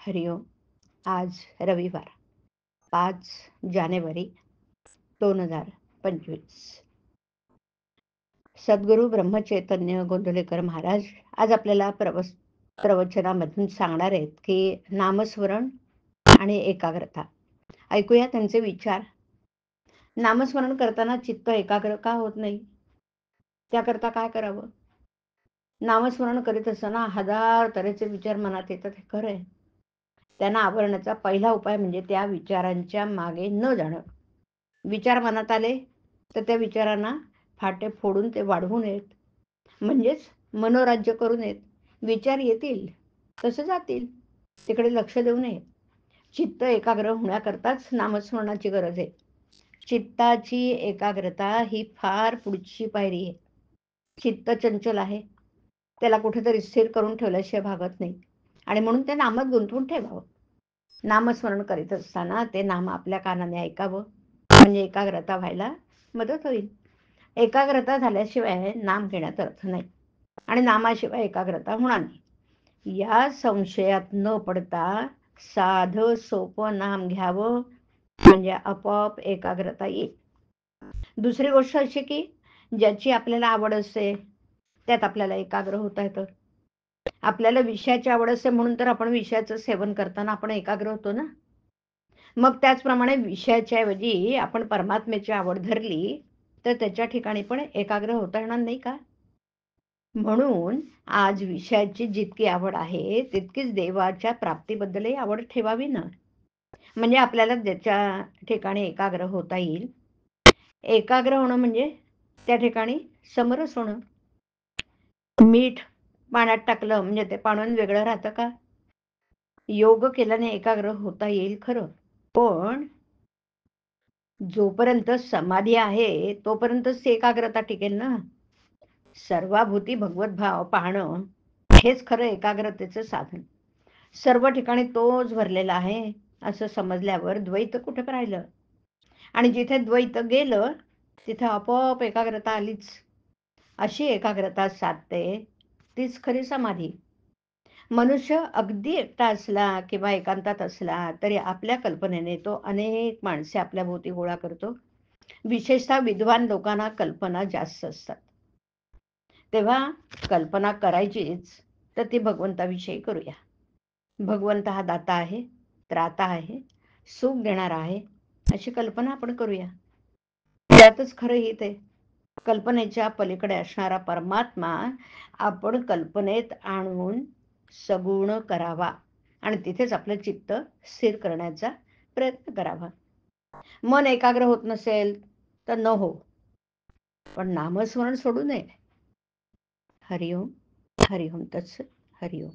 हरिओम. आज रविवार 5 जानेवारी 2025. सद्गुरू ब्रह्मचैतन्य गोंदवलेकर महाराज आज आपल्याला प्रवचनामधून सांगणार आहेत की नामस्मरण आणि एकाग्रता. ऐकूया त्यांचे विचार. नामस्मरण करताना चित्त एकाग्र का होत नाही? त्याकरता काय करावं? नामस्मरण करीत असताना हजार तऱ्हेचे विचार मनात येतात, हे खरं आहे. त्यांना आवरण्याचा पहिला उपाय म्हणजे त्या विचारांच्या मागे न जाणं. विचार मनात आले तर त्या विचारांना फाटे फोडून ते वाढवू नयेत, म्हणजेच मनोराज्य करू नयेत. विचार येतील तसे जातील, तिकडे लक्ष देऊ नये. चित्त एकाग्र होण्याकरताच नामस्मरणाची गरज आहे. चित्ताची एकाग्रता ही फार पुढची पायरी आहे. चित्त चंचल आहे, त्याला कुठेतरी स्थिर करून ठेवल्याशिवाय भागत नाही, आणि म्हणून ते नामात गुंतवून ठेवावं. नामस्मरण करीत असताना ते नाम आपल्या कानाने ऐकावं, म्हणजे एकाग्रता व्हायला मदत होईल. एकाग्रता झाल्याशिवाय नाम घेण्यात अर्थ नाही, आणि नामाशिवाय एकाग्रता होणार नाही. या संशयात न पडता साधं सोपं नाम घ्यावं, म्हणजे आपोआप एकाग्रता येईल. दुसरी गोष्ट अशी की ज्याची आपल्याला आवड असते त्यात आपल्याला एकाग्र होता येतं. आपल्याला विषयाची आवड असते म्हणून तर आपण विषयाचं सेवन करताना आपण एकाग्र होतो ना. मग त्याचप्रमाणे विषयाच्या ऐवजी आपण परमात्म्याची आवड धरली तर त्याच्या ठिकाणी पण एकाग्र होता येणार नाही का? म्हणून आज विषयाची जितकी आवड आहे तितकीच देवाच्या प्राप्तीबद्दलही आवड ठेवावी ना, म्हणजे आपल्याला ज्याच्या ठिकाणी एकाग्र होता येईल. एकाग्र होणं म्हणजे त्या ठिकाणी समरस होणं. मीठ पाण्यात टाकलं म्हणजे ते पाण्याहून वेगळं राहतं का? योग केल्याने एकाग्र होता येईल खरं, पण जोपर्यंत समाधी आहे तोपर्यंतच ती एकाग्रता टिकेल ना. सर्वाभूती भगवत भाव पाहणं हेच खरं एकाग्रतेचं साधन. सर्व ठिकाणी तोच भरलेला आहे असं समजल्यावर द्वैत कुठे राहिलं, आणि जिथे द्वैत गेलं तिथे आपोआप एकाग्रता आलीच. अशी एकाग्रता साधते तीच खरी समाधी. मनुष्य अगदी एकटा असला किंवा एकांतात असला तरी आपल्या कल्पनेने तो अनेक माणसे आपल्या भोवती गोळा करतो. विशेषतः विद्वान लोकांना कल्पना जास्त असतात. तेव्हा कल्पना करायचीच तर ती भगवंताविषयी करूया. भगवंत हा दाता आहे, त्राता आहे, सुख देणारा आहे, अशी कल्पना आपण करूया. त्यातच खरं हित आहे. कल्पनेच्या पलीकडे असणारा परमात्मा आपण कल्पनेत आणून सगुण करावा, आणि तिथेच आपलं चित्त स्थिर करण्याचा प्रयत्न करावा. मन एकाग्र होत नसेल तर न हो, पण नामस्मरण सोडू नये. हरिओम. हरिओम तत्सत. हरिओम.